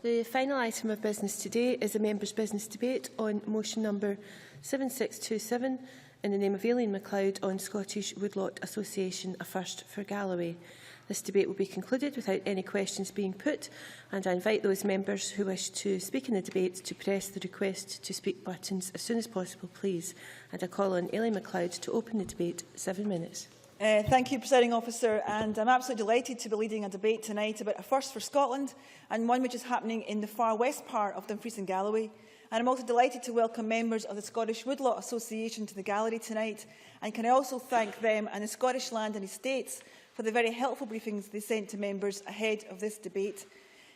The final item of business today is a members' business debate on motion number 7627 in the name of Aileen MacLeod on Scottish Woodlot Association, a first for Galloway. This debate will be concluded without any questions being put, and I invite those members who wish to speak in the debate to press the request to speak buttons as soon as possible, please. And I call on Aileen MacLeod to open the debate. 7 minutes. Thank you, Presiding Officer, and I'm absolutely delighted to be leading a debate tonight about a first for Scotland and one which is happening in the far west part of Dumfries and Galloway. And I'm also delighted to welcome members of the Scottish Woodlot Association to the gallery tonight, and can I also thank them and the Scottish Land and Estates for the very helpful briefings they sent to members ahead of this debate.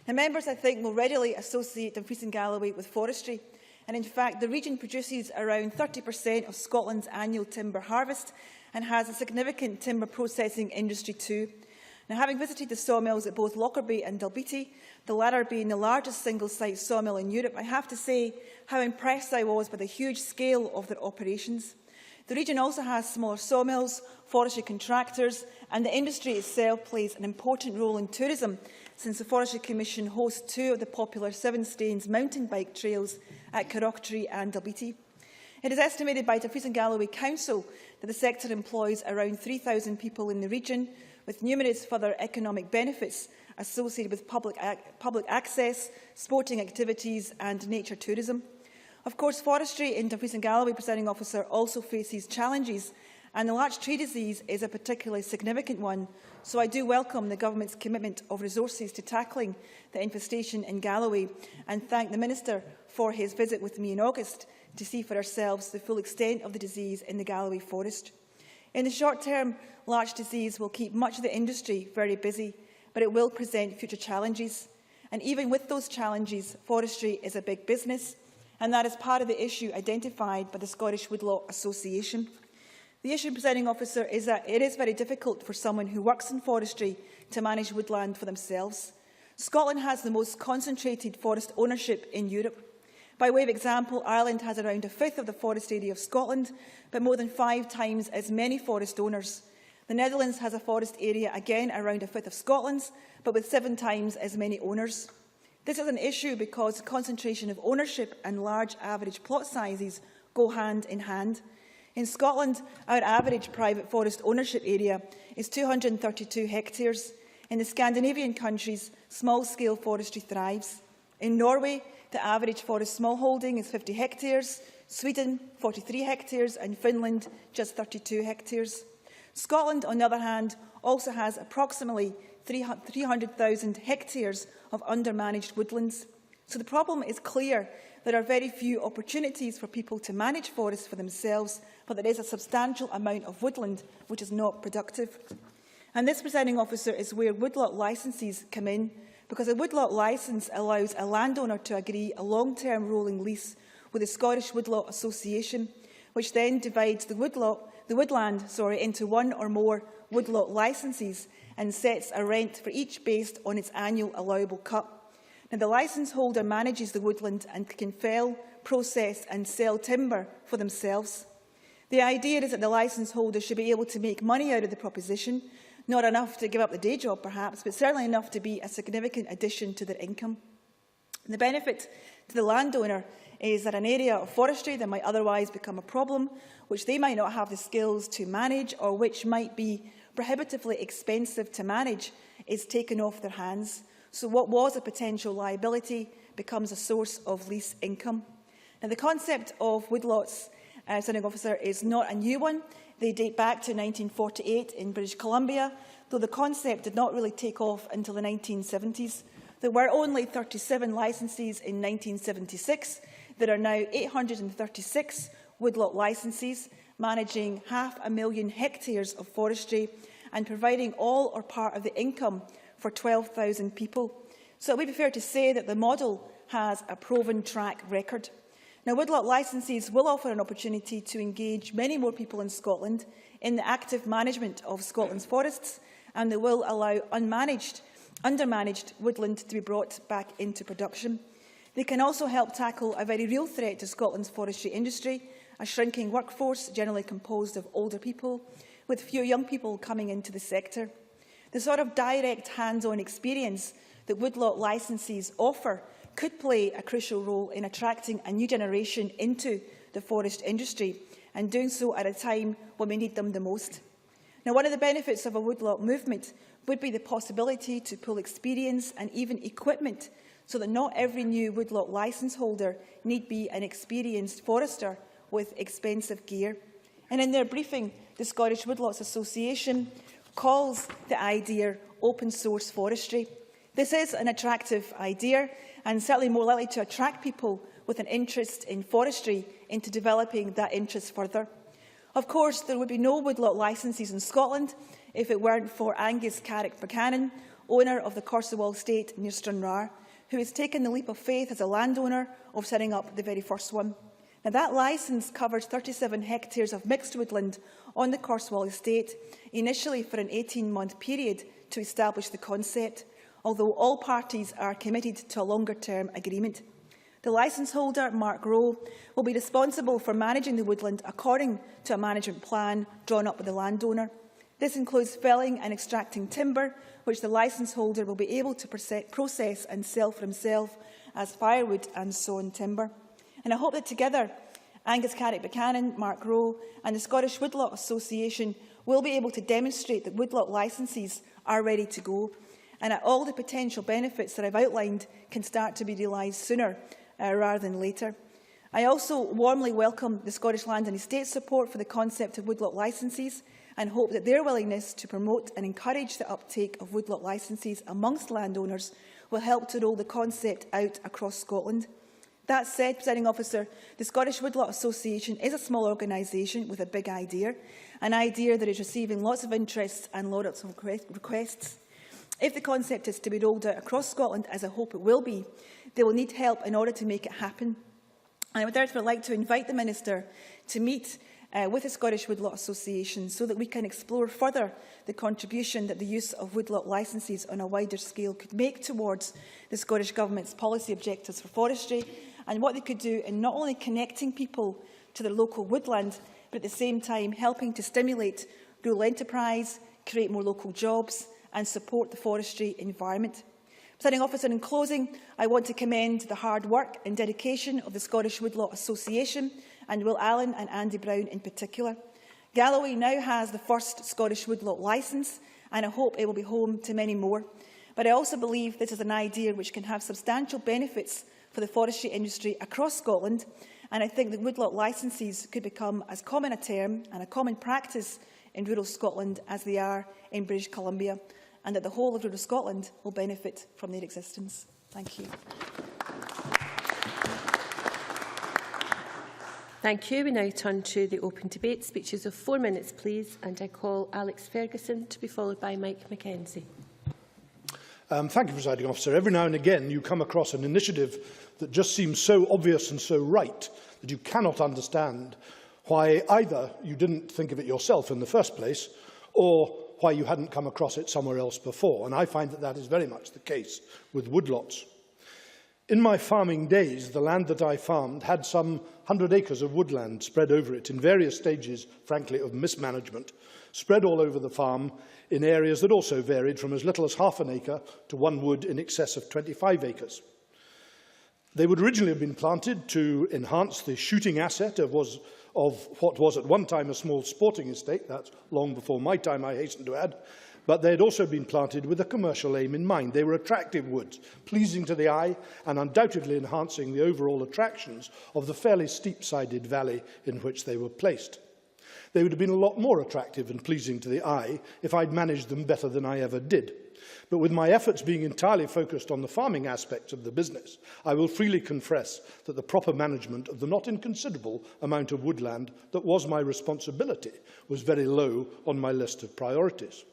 Now, members, I think, will readily associate Dumfries and Galloway with forestry, and in fact the region produces around 30% of Scotland's annual timber harvest and has a significant timber processing industry too. Now, having visited the sawmills at both Lockerbie and Dalbeattie, the latter being the largest single-site sawmill in Europe, I have to say how impressed I was by the huge scale of their operations. The region also has smaller sawmills, forestry contractors, and the industry itself plays an important role in tourism, since the Forestry Commission hosts two of the popular Seven Stains mountain bike trails at Carrocktree and Dalbeattie. It is estimated by Dumfries and Galloway Council that the sector employs around 3,000 people in the region, with numerous further economic benefits associated with public access, sporting activities and nature tourism. Of course, forestry in Dumfries and Galloway, Presiding Officer, also faces challenges, and the larch tree disease is a particularly significant one, so I do welcome the Government's commitment of resources to tackling the infestation in Galloway, and thank the Minister for his visit with me in August to see for ourselves the full extent of the disease in the Galloway forest. In the short term, larch disease will keep much of the industry very busy, but it will present future challenges. And even with those challenges, forestry is a big business, and that is part of the issue identified by the Scottish Woodlot Association. The issue, Presiding Officer, is that it is very difficult for someone who works in forestry to manage woodland for themselves. Scotland has the most concentrated forest ownership in Europe. By way of example, Ireland has around a fifth of the forest area of Scotland, but more than 5 times as many forest owners. The Netherlands has a forest area, again, around a fifth of Scotland's, but with 7 times as many owners. This is an issue because the concentration of ownership and large average plot sizes go hand in hand. In Scotland, our average private forest ownership area is 232 hectares. In the Scandinavian countries, small-scale forestry thrives. In Norway, the average forest smallholding is 50 hectares, Sweden 43 hectares and Finland just 32 hectares. Scotland, on the other hand, also has approximately 300,000 hectares of undermanaged woodlands. So the problem is clear. There are very few opportunities for people to manage forests for themselves, but there is a substantial amount of woodland which is not productive. And this, Presiding Officer, is where woodlot licences come in, because a woodlot licence allows a landowner to agree a long-term rolling lease with the Scottish Woodlot Association, which then divides the woodland into one or more woodlot licences and sets a rent for each based on its annual allowable cut. Now, the licence holder manages the woodland and can fell, process and sell timber for themselves. The idea is that the licence holder should be able to make money out of the proposition, not enough to give up the day job perhaps, but certainly enough to be a significant addition to their income. The benefit to the landowner is that an area of forestry that might otherwise become a problem, which they might not have the skills to manage or which might be prohibitively expensive to manage, is taken off their hands. So what was a potential liability becomes a source of lease income. Now, the concept of woodlots, Presiding Officer, is not a new one. They date back to 1948 in British Columbia, though the concept did not really take off until the 1970s. There were only 37 licences in 1976. There are now 836 woodlot licences, managing 500,000 hectares of forestry and providing all or part of the income for 12,000 people. So it would be fair to say that the model has a proven track record. Now, woodlot licences will offer an opportunity to engage many more people in Scotland in the active management of Scotland's forests, and they will allow undermanaged woodland to be brought back into production. They can also help tackle a very real threat to Scotland's forestry industry, a shrinking workforce generally composed of older people, with few young people coming into the sector. The sort of direct hands-on experience that woodlot licences offer could play a crucial role in attracting a new generation into the forest industry, and doing so at a time when we need them the most. Now, one of the benefits of a woodlot movement would be the possibility to pool experience and even equipment, so that not every new woodlot licence holder need be an experienced forester with expensive gear. And in their briefing, the Scottish Woodlots Association calls the idea open source forestry. This is an attractive idea and certainly more likely to attract people with an interest in forestry into developing that interest further. Of course, there would be no woodlot licences in Scotland if it weren't for Angus Carrick Buchanan, owner of the Corsawall estate near Stranraer, who has taken the leap of faith as a landowner of setting up the very first one. Now, that licence covers 37 hectares of mixed woodland on the Corsawall estate, initially for an 18-month period to establish the concept, although all parties are committed to a longer-term agreement. The licence holder, Mark Rowe, will be responsible for managing the woodland according to a management plan drawn up with the landowner. This includes felling and extracting timber, which the licence holder will be able to process and sell for himself as firewood and sawn timber. And I hope that together, Angus Carrick Buchanan, Mark Rowe and the Scottish Woodlot Association will be able to demonstrate that woodlot licences are ready to go, and that all the potential benefits that I've outlined can start to be realised sooner rather than later. I also warmly welcome the Scottish Land and Estates support for the concept of woodlot licences, and hope that their willingness to promote and encourage the uptake of woodlot licences amongst landowners will help to roll the concept out across Scotland. That said, Presiding Officer, the Scottish Woodlot Association is a small organisation with a big idea, an idea that is receiving lots of interest and lots of requests. If the concept is to be rolled out across Scotland, as I hope it will be, they will need help in order to make it happen. I would therefore like to invite the Minister to meet with the Scottish Woodlot Association so that we can explore further the contribution that the use of woodlot licences on a wider scale could make towards the Scottish Government's policy objectives for forestry, and what they could do in not only connecting people to their local woodland, but at the same time helping to stimulate rural enterprise, create more local jobs and support the forestry environment. Presiding Officer, in closing, I want to commend the hard work and dedication of the Scottish Woodlot Association and Will Allen and Andy Brown in particular. Galloway now has the first Scottish woodlot licence, and I hope it will be home to many more. But I also believe this is an idea which can have substantial benefits for the forestry industry across Scotland, and I think that woodlot licences could become as common a term and a common practice in rural Scotland as they are in British Columbia, and that the whole of rural Scotland will benefit from their existence. Thank you. Thank you. We now turn to the open debate. Speeches of 4 minutes, please. And I call Alex Ferguson to be followed by Mike Mackenzie. Thank you, Presiding Officer. Every now and again you come across an initiative that just seems so obvious and so right that you cannot understand why either you didn't think of it yourself in the first place or why you hadn't come across it somewhere else before. And I find that that is very much the case with woodlots. In my farming days, the land that I farmed had some 100 acres of woodland spread over it in various stages, frankly, of mismanagement, spread all over the farm in areas that also varied from as little as half an acre to one wood in excess of 25 acres. They would originally have been planted to enhance the shooting asset of what was at one time a small sporting estate. That's long before my time, I hasten to add. But they had also been planted with a commercial aim in mind. They were attractive woods, pleasing to the eye and undoubtedly enhancing the overall attractions of the fairly steep-sided valley in which they were placed. They would have been a lot more attractive and pleasing to the eye if I'd managed them better than I ever did. But with my efforts being entirely focused on the farming aspects of the business, I will freely confess that the proper management of the not inconsiderable amount of woodland that was my responsibility was very low on my list of priorities.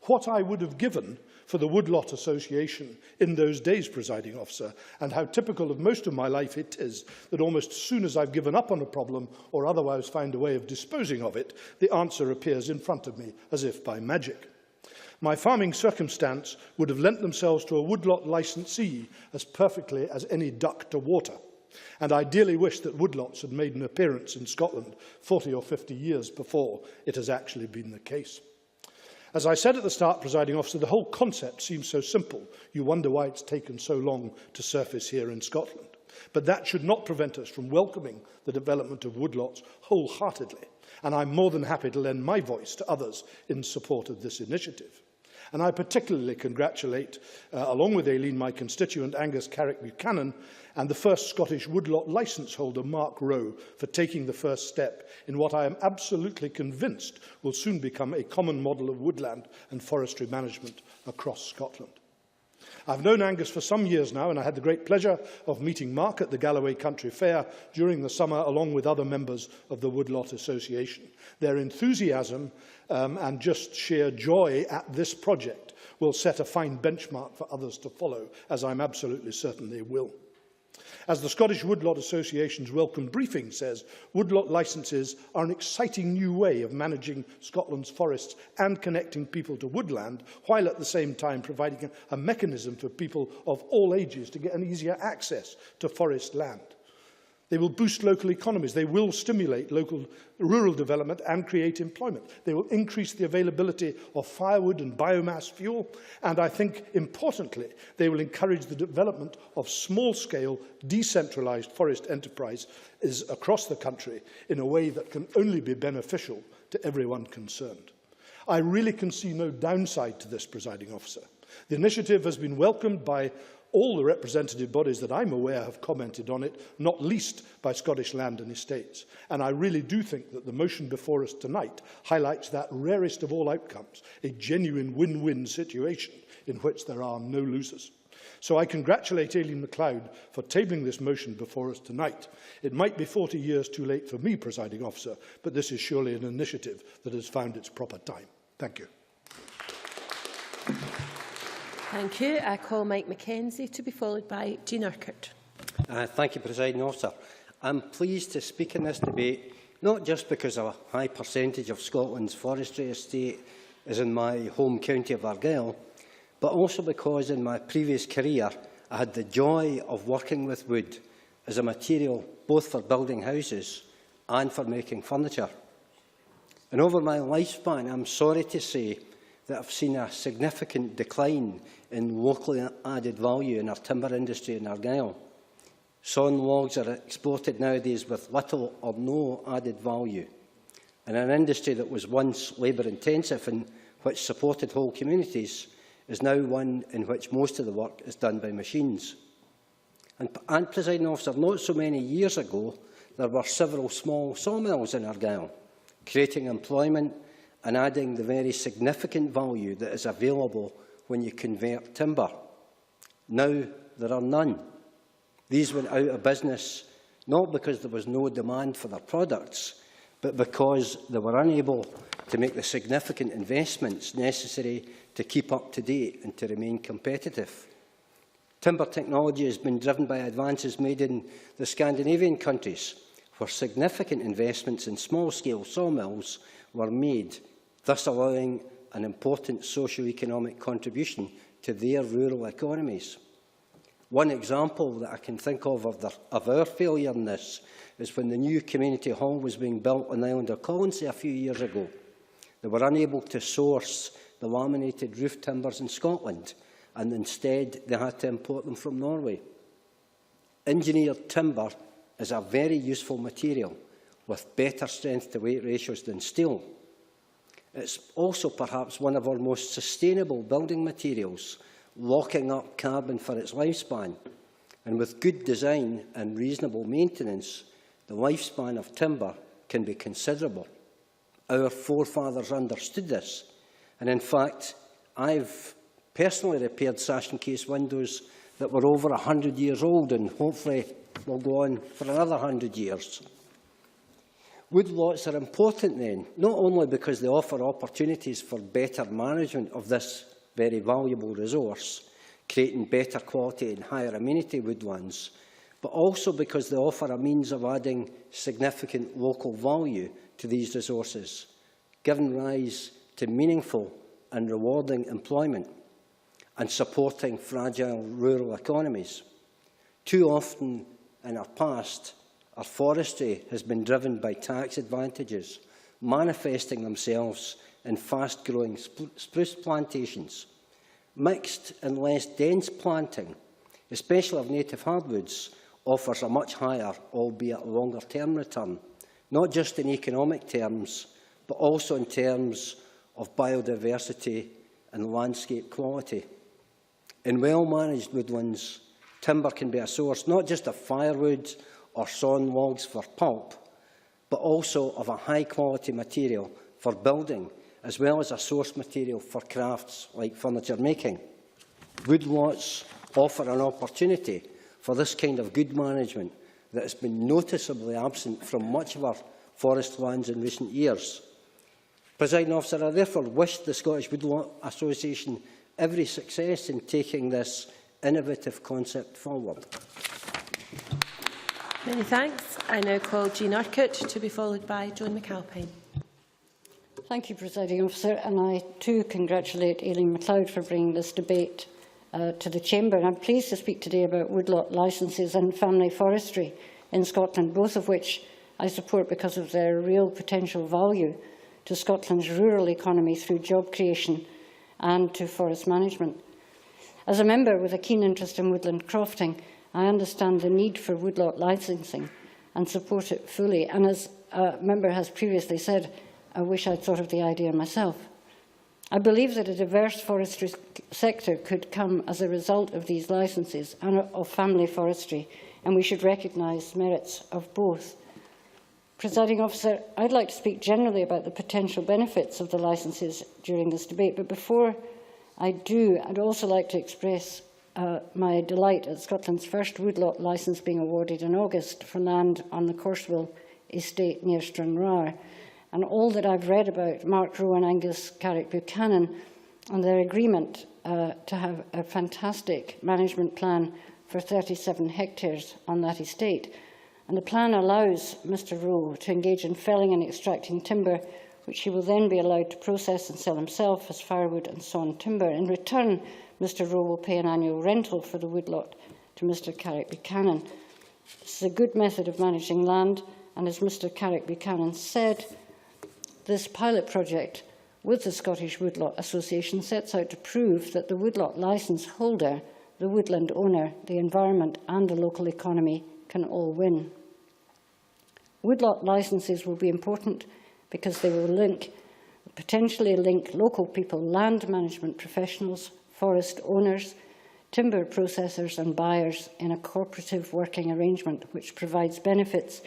What I would have given for the Woodlot Association in those days, Presiding Officer, and how typical of most of my life it is that almost as soon as I've given up on a problem or otherwise find a way of disposing of it, the answer appears in front of me as if by magic. My farming circumstance would have lent themselves to a woodlot licensee as perfectly as any duck to water, and I dearly wish that woodlots had made an appearance in Scotland 40 or 50 years before it has actually been the case. As I said at the start, Presiding Officer, the whole concept seems so simple. You wonder why it's taken so long to surface here in Scotland. But that should not prevent us from welcoming the development of woodlots wholeheartedly. And I'm more than happy to lend my voice to others in support of this initiative. And I particularly congratulate, along with Aileen, my constituent Angus Carrick-Buchanan, and the first Scottish woodlot licence holder, Mark Rowe, for taking the first step in what I am absolutely convinced will soon become a common model of woodland and forestry management across Scotland. I've known Angus for some years now, and I had the great pleasure of meeting Mark at the Galloway Country Fair during the summer, along with other members of the Woodlot Association. Their enthusiasm and just sheer joy at this project will set a fine benchmark for others to follow, as I'm absolutely certain they will. As the Scottish Woodlot Association's welcome briefing says, woodlot licences are an exciting new way of managing Scotland's forests and connecting people to woodland, while at the same time providing a mechanism for people of all ages to get an easier access to forest land. They will boost local economies. They will stimulate local rural development and create employment. They will increase the availability of firewood and biomass fuel. And I think, importantly, they will encourage the development of small-scale, decentralised forest enterprises across the country in a way that can only be beneficial to everyone concerned. I really can see no downside to this, Presiding Officer. The initiative has been welcomed by all the representative bodies that I'm aware have commented on it, not least by Scottish Land and Estates. And I really do think that the motion before us tonight highlights that rarest of all outcomes, a genuine win-win situation in which there are no losers. So I congratulate Aileen MacLeod for tabling this motion before us tonight. It might be 40 years too late for me, Presiding Officer, but this is surely an initiative that has found its proper time. Thank you. Thank you. I call Mike Mackenzie to be followed by Jean Urquhart. Thank you, Presiding Officer. I'm pleased to speak in this debate, not just because a high percentage of Scotland's forestry estate is in my home county of Argyll, but also because in my previous career I had the joy of working with wood as a material both for building houses and for making furniture. And over my lifespan, I'm sorry to say that I've seen a significant decline in locally added value in our timber industry in Argyll. Sawn logs are exported nowadays with little or no added value. And an industry that was once labour-intensive and which supported whole communities is now one in which most of the work is done by machines. And Presiding Officer, not so many years ago, there were several small sawmills in Argyll, creating employment and adding the very significant value that is available when you convert timber. Now there are none. These went out of business not because there was no demand for their products, but because they were unable to make the significant investments necessary to keep up to date and to remain competitive. Timber technology has been driven by advances made in the Scandinavian countries, where significant investments in small-scale sawmills were made, thus allowing an important socio-economic contribution to their rural economies. One example that I can think of our failure in this is when the new community hall was being built on the island of Colonsay a few years ago. They were unable to source the laminated roof timbers in Scotland, and instead they had to import them from Norway. Engineered timber is a very useful material with better strength-to-weight ratios than steel. It's also perhaps one of our most sustainable building materials, locking up carbon for its lifespan. And with good design and reasonable maintenance, the lifespan of timber can be considerable. Our forefathers understood this, and in fact, I've personally repaired sash and case windows that were over 100 years old and hopefully will go on for another 100 years. Woodlots are important then, not only because they offer opportunities for better management of this very valuable resource, creating better quality and higher amenity woodlands, but also because they offer a means of adding significant local value to these resources, giving rise to meaningful and rewarding employment and supporting fragile rural economies. Too often in our past, our forestry has been driven by tax advantages, manifesting themselves in fast-growing spruce plantations. Mixed and less dense planting, especially of native hardwoods, offers a much higher, albeit longer-term return, not just in economic terms, but also in terms of biodiversity and landscape quality. In well-managed woodlands, timber can be a source not just of firewood or sawn logs for pulp, but also of a high-quality material for building, as well as a source material for crafts like furniture making. Woodlots offer an opportunity for this kind of good management that has been noticeably absent from much of our forest lands in recent years. Presiding Officer, I therefore wish the Scottish Woodlot Association every success in taking this innovative concept forward. Many thanks. I now call Jean Urquhart to be followed by Joan McAlpine. Thank you, Presiding Officer, and I too congratulate Aileen MacLeod for bringing this debate to the Chamber. And I'm pleased to speak today about woodlot licences and family forestry in Scotland, both of which I support because of their real potential value to Scotland's rural economy through job creation and to forest management. As a member with a keen interest in woodland crofting, I understand the need for woodlot licensing and support it fully. And as a member has previously said, I wish I'd thought of the idea myself. I believe that a diverse forestry sector could come as a result of these licences and of family forestry, and we should recognise merits of both. Presiding Officer, I'd like to speak generally about the potential benefits of the licences during this debate, but before I do, I'd also like to express my delight at Scotland's first woodlot licence being awarded in August for land on the Corswell estate near Stranraer. And all that I've read about Mark Rowe and Angus Carrick Buchanan and their agreement to have a fantastic management plan for 37 hectares on that estate. And the plan allows Mr Rowe to engage in felling and extracting timber, which he will then be allowed to process and sell himself as firewood and sawn timber. In return, Mr Rowe will pay an annual rental for the woodlot to Mr Carrick Buchanan. This is a good method of managing land, and as Mr Carrick Buchanan said, this pilot project with the Scottish Woodlot Association sets out to prove that the woodlot licence holder, the woodland owner, the environment and the local economy can all win. Woodlot licences will be important because they will potentially link local people, land management professionals, forest owners, timber processors and buyers in a cooperative working arrangement which provides benefits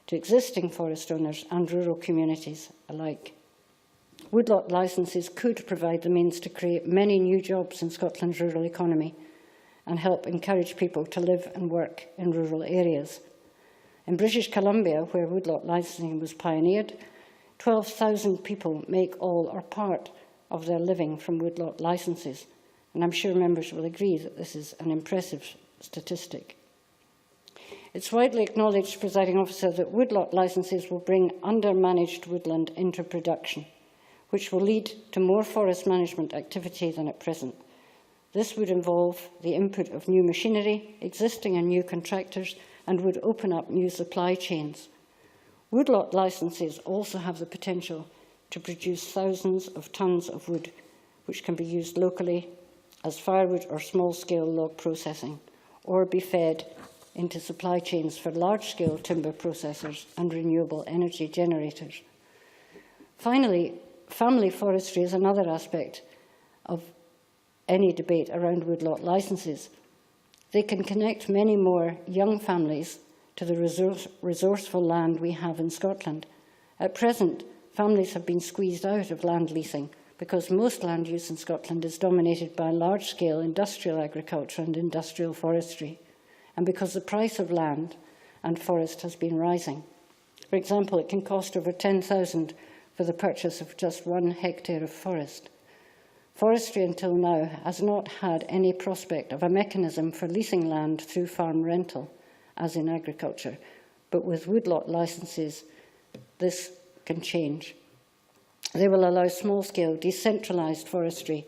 to existing forest owners and rural communities alike. Woodlot licences could provide the means to create many new jobs in Scotland's rural economy and help encourage people to live and work in rural areas. In British Columbia, where woodlot licensing was pioneered, 12,000 people make all or part of their living from woodlot licences, and I'm sure members will agree that this is an impressive statistic. It's widely acknowledged, Presiding Officer, that woodlot licences will bring undermanaged woodland into production, which will lead to more forest management activity than at present. This would involve the input of new machinery, existing and new contractors, and would open up new supply chains. Woodlot licences also have the potential to produce thousands of tonnes of wood, which can be used locally as firewood or small-scale log processing, or be fed into supply chains for large-scale timber processors and renewable energy generators. Finally, family forestry is another aspect of any debate around woodlot licences. They can connect many more young families to the resourceful land we have in Scotland. At present, families have been squeezed out of land leasing because most land use in Scotland is dominated by large-scale industrial agriculture and industrial forestry, and because the price of land and forest has been rising. For example, it can cost over $10,000 for the purchase of just 1 hectare of forest. Forestry until now has not had any prospect of a mechanism for leasing land through farm rental, as in agriculture, but with woodlot licences, this can change. They will allow small-scale, decentralised forestry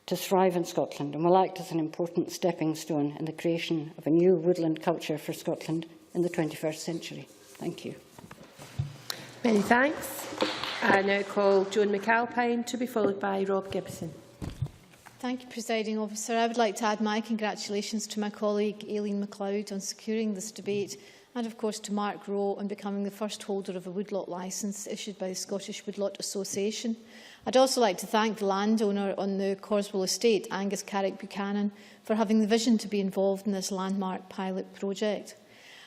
to thrive in Scotland and will act as an important stepping stone in the creation of a new woodland culture for Scotland in the 21st century. Thank you. Many thanks. I now call Joan McAlpine to be followed by Rob Gibson. Thank you, Presiding Officer. I would like to add my congratulations to my colleague Aileen MacLeod on securing this debate, and of course to Mark Rowe on becoming the first holder of a woodlot licence issued by the Scottish Woodlot Association. I'd also like to thank the landowner on the Corswell estate, Angus Carrick Buchanan, for having the vision to be involved in this landmark pilot project.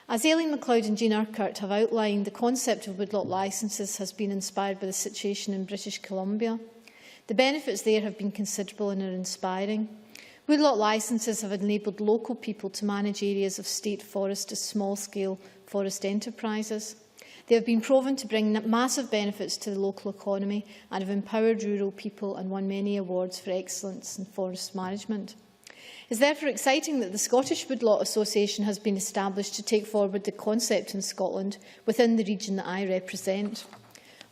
As Aileen MacLeod and Jean Urquhart have outlined, the concept of woodlot licences has been inspired by the situation in British Columbia. The benefits there have been considerable and are inspiring. Woodlot licences have enabled local people to manage areas of state forest as small-scale forest enterprises. They have been proven to bring massive benefits to the local economy and have empowered rural people and won many awards for excellence in forest management. It is therefore exciting that the Scottish Woodlot Association has been established to take forward the concept in Scotland within the region that I represent.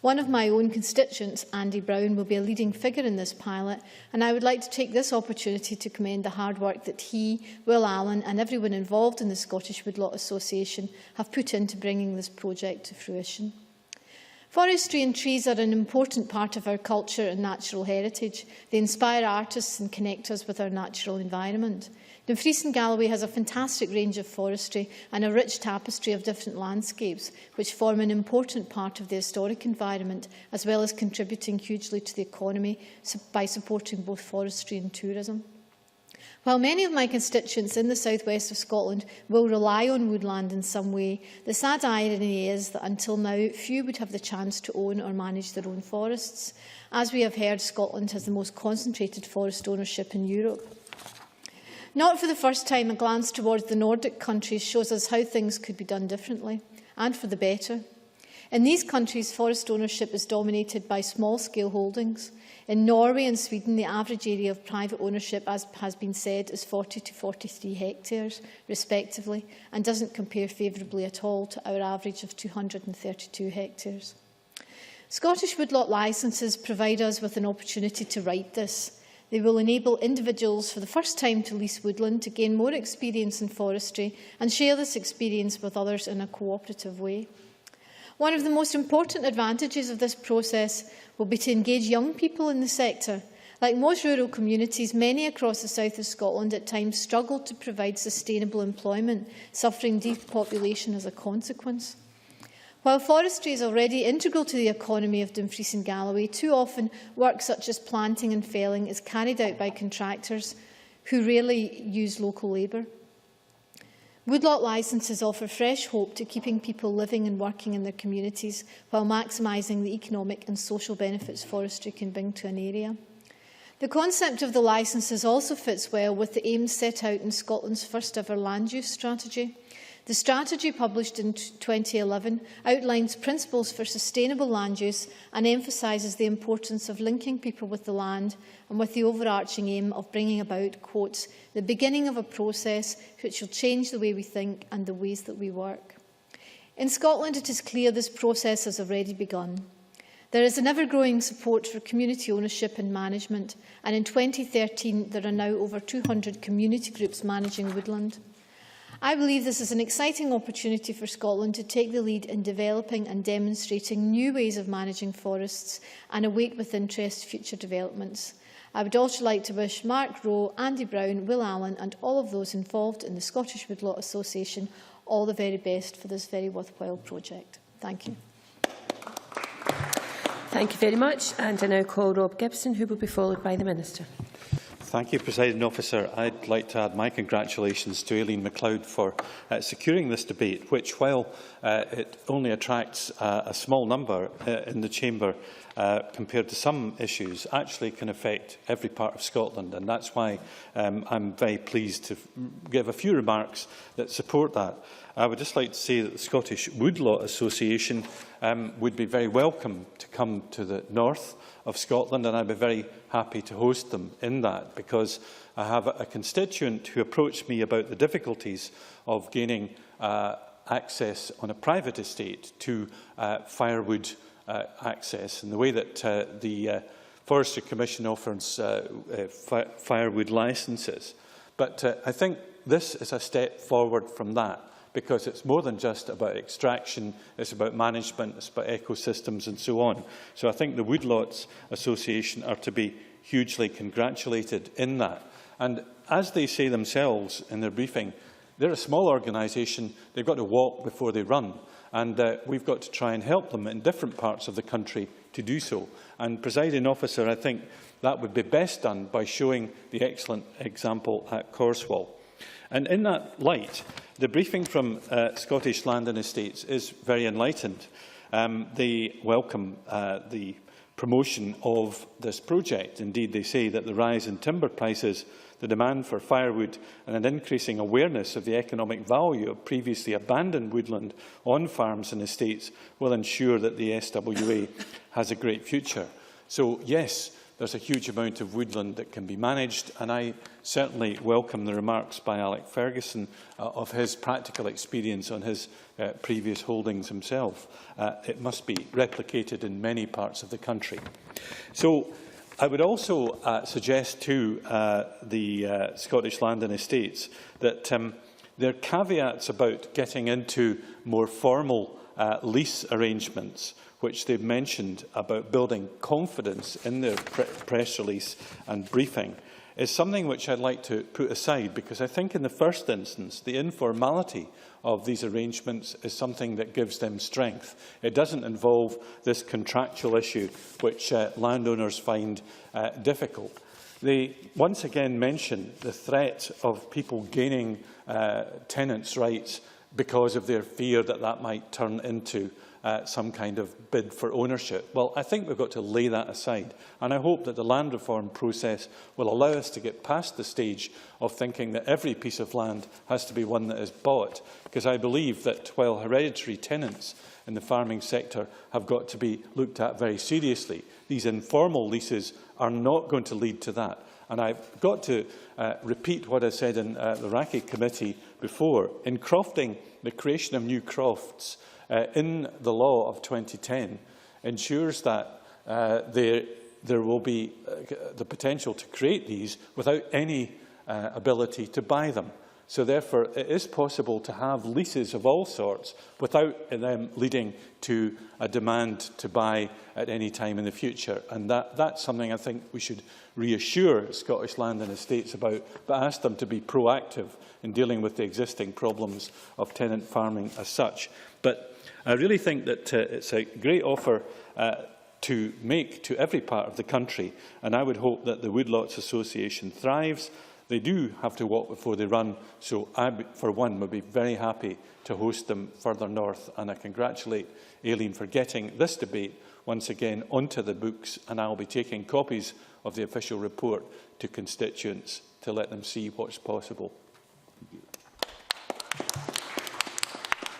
One of my own constituents, Andy Brown, will be a leading figure in this pilot, and I would like to take this opportunity to commend the hard work that he, Will Allen and everyone involved in the Scottish Woodlot Association have put into bringing this project to fruition. Forestry and trees are an important part of our culture and natural heritage. They inspire artists and connect us with our natural environment. Dumfries and Galloway has a fantastic range of forestry and a rich tapestry of different landscapes, which form an important part of the historic environment, as well as contributing hugely to the economy by supporting both forestry and tourism. While many of my constituents in the southwest of Scotland will rely on woodland in some way, the sad irony is that until now few would have the chance to own or manage their own forests. As we have heard, Scotland has the most concentrated forest ownership in Europe. Not for the first time, a glance towards the Nordic countries shows us how things could be done differently, and for the better. In these countries, forest ownership is dominated by small-scale holdings. In Norway and Sweden, the average area of private ownership, as has been said, is 40 to 43 hectares, respectively, and doesn't compare favourably at all to our average of 232 hectares. Scottish woodlot licences provide us with an opportunity to right this. They will enable individuals for the first time to lease woodland to gain more experience in forestry and share this experience with others in a cooperative way. One of the most important advantages of this process will be to engage young people in the sector. Like most rural communities, many across the south of Scotland at times struggle to provide sustainable employment, suffering depopulation as a consequence. While forestry is already integral to the economy of Dumfries and Galloway, too often work such as planting and felling is carried out by contractors who rarely use local labour. Woodlot licences offer fresh hope to keeping people living and working in their communities while maximising the economic and social benefits forestry can bring to an area. The concept of the licences also fits well with the aims set out in Scotland's first ever land use strategy. The strategy, published in 2011, outlines principles for sustainable land use and emphasises the importance of linking people with the land, and with the overarching aim of bringing about, quote, the beginning of a process which will change the way we think and the ways that we work. In Scotland, it is clear this process has already begun. There is an ever-growing support for community ownership and management, and in 2013 there are now over 200 community groups managing woodland. I believe this is an exciting opportunity for Scotland to take the lead in developing and demonstrating new ways of managing forests and await with interest future developments. I would also like to wish Mark Rowe, Andy Brown, Will Allen and all of those involved in the Scottish Woodlot Association all the very best for this very worthwhile project. Thank you. Thank you very much. And I now call Rob Gibson, who will be followed by the Minister. Thank you, Presiding Officer. I'd like to add my congratulations to Aileen MacLeod for securing this debate, which, while it only attracts a small number in the Chamber compared to some issues, actually can affect every part of Scotland. And that's why I'm very pleased to give a few remarks that support that. I would just like to say that the Scottish Woodlot Association would be very welcome to come to the north of Scotland, and I'd be very happy to host them in that, because I have a constituent who approached me about the difficulties of gaining access on a private estate to firewood access, and the way that the Forestry Commission offers firewood licences. But I think this is a step forward from that, because it's more than just about extraction, it's about management, it's about ecosystems and so on. So I think the Woodlots Association are to be hugely congratulated in that. And as they say themselves in their briefing, they're a small organisation, they've got to walk before they run, and we've got to try and help them in different parts of the country to do so. And, Presiding Officer, I think that would be best done by showing the excellent example at Corswall. And in that light, the briefing from Scottish Land and Estates is very enlightened. They welcome the promotion of this project. Indeed, they say that the rise in timber prices, the demand for firewood and an increasing awareness of the economic value of previously abandoned woodland on farms and estates will ensure that the SWA has a great future. So, yes, there's a huge amount of woodland that can be managed, and I certainly welcome the remarks by Alec Ferguson of his practical experience on his previous holdings himself. It must be replicated in many parts of the country. So I would also suggest to the Scottish Land and Estates that there are caveats about getting into more formal lease arrangements, which they've mentioned about building confidence in their press release and briefing, is something which I'd like to put aside, because I think in the first instance the informality of these arrangements is something that gives them strength. It doesn't involve this contractual issue which landowners find difficult. They once again mention the threat of people gaining tenants' rights because of their fear that that might turn into some kind of bid for ownership. Well, I think we've got to lay that aside, and I hope that the land reform process will allow us to get past the stage of thinking that every piece of land has to be one that is bought, because I believe that while hereditary tenants in the farming sector have got to be looked at very seriously, these informal leases are not going to lead to that. And I've got to repeat what I said in the Raki Committee before. In crofting, the creation of new crofts in the law of 2010 ensures that there will be the potential to create these without any ability to buy them. So therefore, it is possible to have leases of all sorts without them leading to a demand to buy at any time in the future. And that's something I think we should reassure Scottish Land and Estates about, but ask them to be proactive in dealing with the existing problems of tenant farming as such. But I really think that it's a great offer to make to every part of the country, and I would hope that the Woodlots Association thrives. They do have to walk before they run, so I, for one, would be very happy to host them further north, and I congratulate Aileen for getting this debate once again onto the books, and I'll be taking copies of the official report to constituents to let them see what's possible.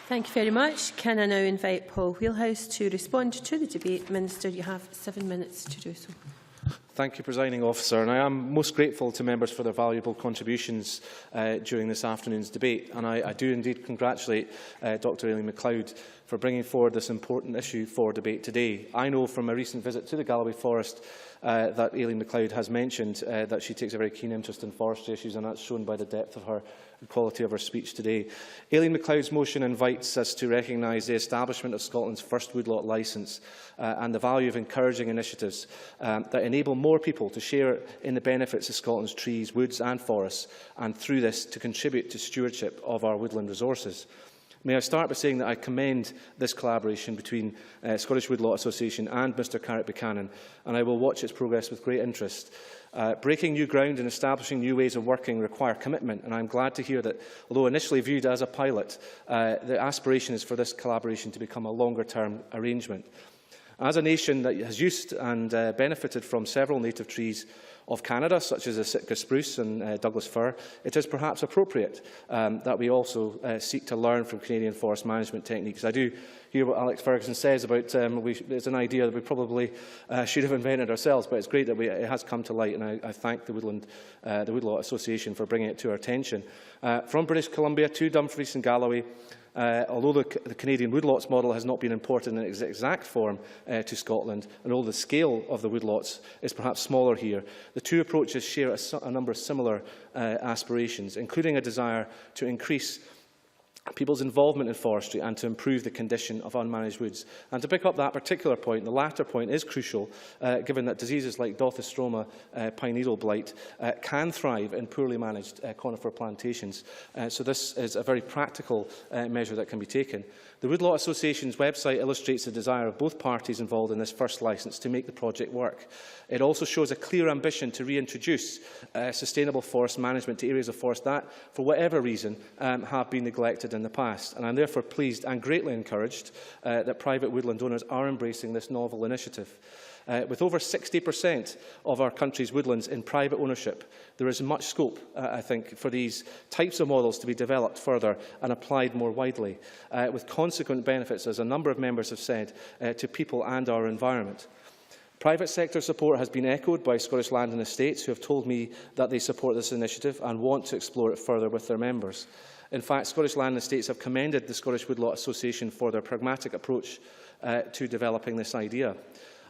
Thank you very much. Can I now invite Paul Wheelhouse to respond to the debate? Minister, you have 7 minutes to do so. Thank you, Presiding Officer. And I am most grateful to members for their valuable contributions during this afternoon's debate. And I do indeed congratulate Dr Aileen McLeod for bringing forward this important issue for debate today. I know from a recent visit to the Galloway Forest that Aileen McLeod has mentioned that she takes a very keen interest in forestry issues, and that's shown by the depth of her quality of her speech today. Aileen McLeod's motion invites us to recognise the establishment of Scotland's first woodlot licence and the value of encouraging initiatives that enable more people to share in the benefits of Scotland's trees, woods and forests, and through this to contribute to stewardship of our woodland resources. May I start by saying that I commend this collaboration between Scottish Woodlot Association and Mr Carrick Buchanan, and I will watch its progress with great interest. Breaking new ground and establishing new ways of working require commitment, and I am glad to hear that, although initially viewed as a pilot, the aspiration is for this collaboration to become a longer-term arrangement. As a nation that has used and benefited from several native trees of Canada, such as the Sitka spruce and Douglas fir, it is perhaps appropriate that we also seek to learn from Canadian forest management techniques. I do hear what Alex Ferguson says about it's an idea that we probably should have invented ourselves, but it's great that it has come to light, and I thank the Woodlot Association for bringing it to our attention. From British Columbia to Dumfries and Galloway, although the Canadian woodlots model has not been imported in its exact form to Scotland, and although the scale of the woodlots is perhaps smaller here, the two approaches share a number of similar aspirations, including a desire to increase people's involvement in forestry and to improve the condition of unmanaged woods. And to pick up that particular point, the latter point is crucial, given that diseases like Dothostroma pine needle blight can thrive in poorly managed conifer plantations. So this is a very practical measure that can be taken. The Woodlot Association's website illustrates the desire of both parties involved in this first licence to make the project work. It also shows a clear ambition to reintroduce sustainable forest management to areas of forest that, for whatever reason, have been neglected in the past. And I'm therefore pleased and greatly encouraged that private woodland owners are embracing this novel initiative. With over 60% of our country's woodlands in private ownership, there is much scope, I think, for these types of models to be developed further and applied more widely, with consequent benefits, as a number of members have said, to people and our environment. Private sector support has been echoed by Scottish Land and Estates, who have told me that they support this initiative and want to explore it further with their members. In fact, Scottish Land and Estates have commended the Scottish Woodlot Association for their pragmatic approach to developing this idea.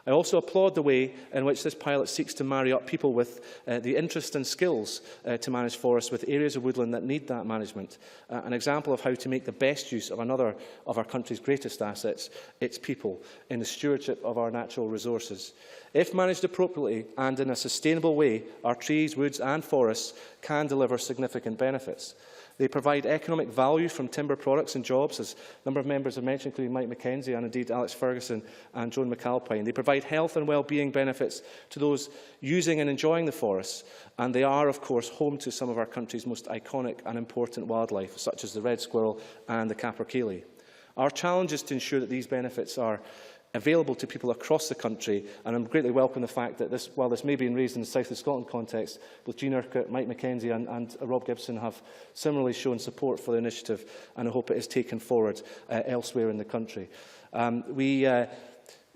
I also applaud the way in which this pilot seeks to marry up people with the interest and skills to manage forests with areas of woodland that need that management. An example of how to make the best use of another of our country's greatest assets, its people, in the stewardship of our natural resources. If managed appropriately and in a sustainable way, our trees, woods and forests can deliver significant benefits. They provide economic value from timber products and jobs, as a number of members have mentioned, including Mike Mackenzie and indeed Alex Ferguson and Joan McAlpine. They provide health and well-being benefits to those using and enjoying the forests, and they are, of course, home to some of our country's most iconic and important wildlife, such as the red squirrel and the capercaillie. Our challenge is to ensure that these benefits are available to people across the country, and I greatly welcome the fact that while this may be raised in the South of Scotland context, both Jean Urquhart, Mike Mackenzie and Rob Gibson have similarly shown support for the initiative, and I hope it is taken forward elsewhere in the country.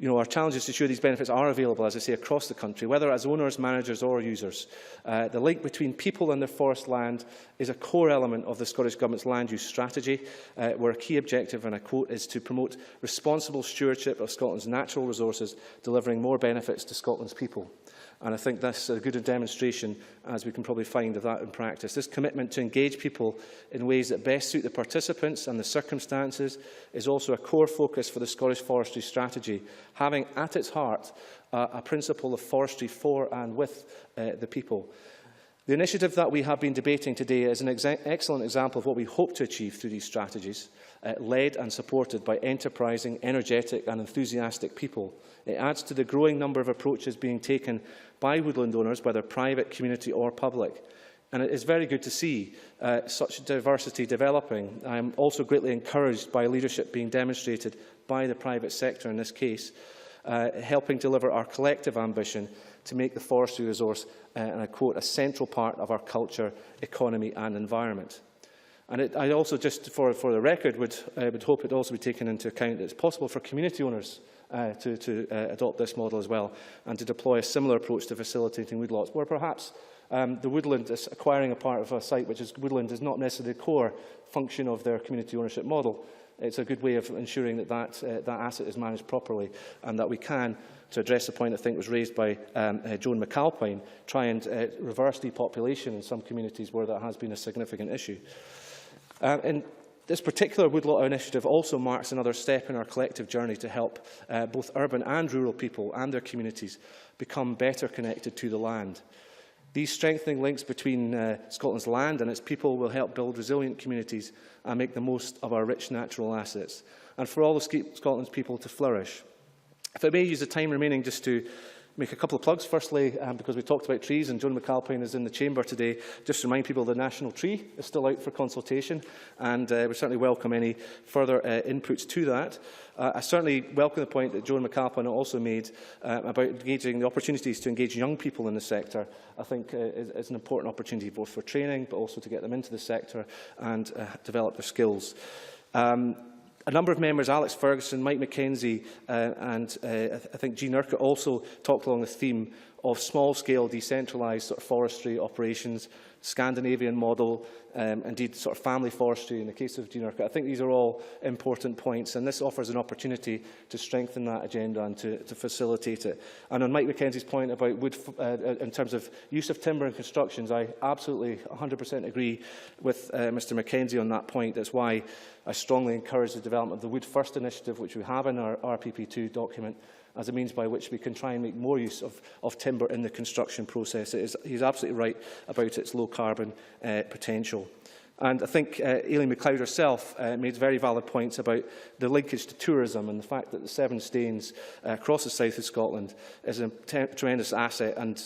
Our challenge is to ensure these benefits are available, as I say, across the country, whether as owners, managers or users. The link between people and their forest land is a core element of the Scottish Government's land use strategy, where a key objective, and I quote, is to promote responsible stewardship of Scotland's natural resources, delivering more benefits to Scotland's people. And I think that's a good demonstration, as we can probably find, of that in practice. This commitment to engage people in ways that best suit the participants and the circumstances is also a core focus for the Scottish Forestry Strategy, having at its heart a principle of forestry for and with the people. The initiative that we have been debating today is an excellent example of what we hope to achieve through these strategies, led and supported by enterprising, energetic and enthusiastic people. It adds to the growing number of approaches being taken by woodland owners, whether private, community or public. And it is very good to see such diversity developing. I am also greatly encouraged by leadership being demonstrated by the private sector in this case, helping deliver our collective ambition to make the forestry resource, and I quote, a central part of our culture, economy and environment. And I also, just for the record, would hope it also be taken into account that it's possible for community owners to adopt this model as well, and to deploy a similar approach to facilitating woodlots, where perhaps the woodland is acquiring a part of a site which is woodland is not necessarily the core function of their community ownership model. It's a good way of ensuring that that asset is managed properly, and that we can, to address the point I think was raised by Joan McAlpine, try and reverse depopulation in some communities where that has been a significant issue. And this particular Woodlot initiative also marks another step in our collective journey to help both urban and rural people and their communities become better connected to the land. These strengthening links between Scotland's land and its people will help build resilient communities and make the most of our rich natural assets, and for all of Scotland's people to flourish. If I may use the time remaining just to make a couple of plugs. Firstly, because we talked about trees and Joan McAlpine is in the chamber today, just to remind people the national tree is still out for consultation, and we certainly welcome any further inputs to that. I certainly welcome the point that Joan McAlpine also made about engaging the opportunities to engage young people in the sector. I think is an important opportunity both for training but also to get them into the sector and develop their skills. A number of members, Alex Ferguson, Mike Mackenzie and I think Jean Urquhart, also talked along the theme of small-scale decentralised sort of forestry operations, Scandinavian model, indeed sort of family forestry in the case of Dinarca. I think these are all important points, and this offers an opportunity to strengthen that agenda and to facilitate it. And on Mike Mackenzie's point about wood, in terms of use of timber in constructions, I absolutely 100% agree with Mr Mackenzie on that point. That's why I strongly encourage the development of the Wood First initiative, which we have in our RPP2 document, as a means by which we can try and make more use of timber in the construction process. He's absolutely right about its low carbon potential. And I think Aileen MacLeod herself made very valid points about the linkage to tourism and the fact that the Seven Stains across the south of Scotland is a tremendous asset, and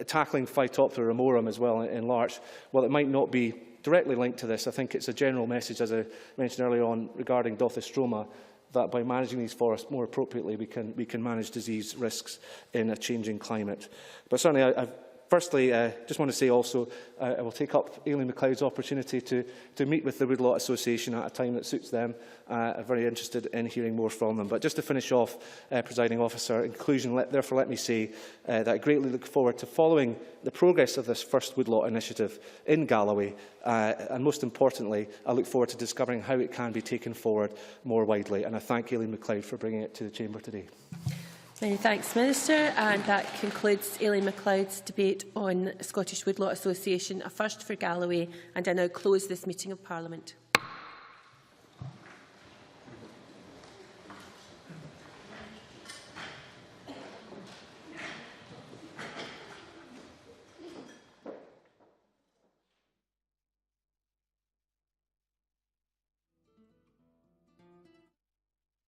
tackling Phytophthora ramorum as well in Larch, while it might not be directly linked to this, I think it's a general message, as I mentioned earlier on, regarding Dothystroma, that by managing these forests more appropriately, we can manage disease risks in a changing climate. But certainly, firstly, just want to say also, I will take up Aileen MacLeod's opportunity to meet with the Woodlot Association at a time that suits them. I'm very interested in hearing more from them. But just to finish off, Presiding Officer, in conclusion, therefore let me say that I greatly look forward to following the progress of this first Woodlot initiative in Galloway, and most importantly, I look forward to discovering how it can be taken forward more widely. And I thank Aileen MacLeod for bringing it to the Chamber today. Many thanks, Minister. And that concludes Aileen MacLeod's debate on Scottish Woodlot Association, a first for Galloway. And I now close this meeting of Parliament.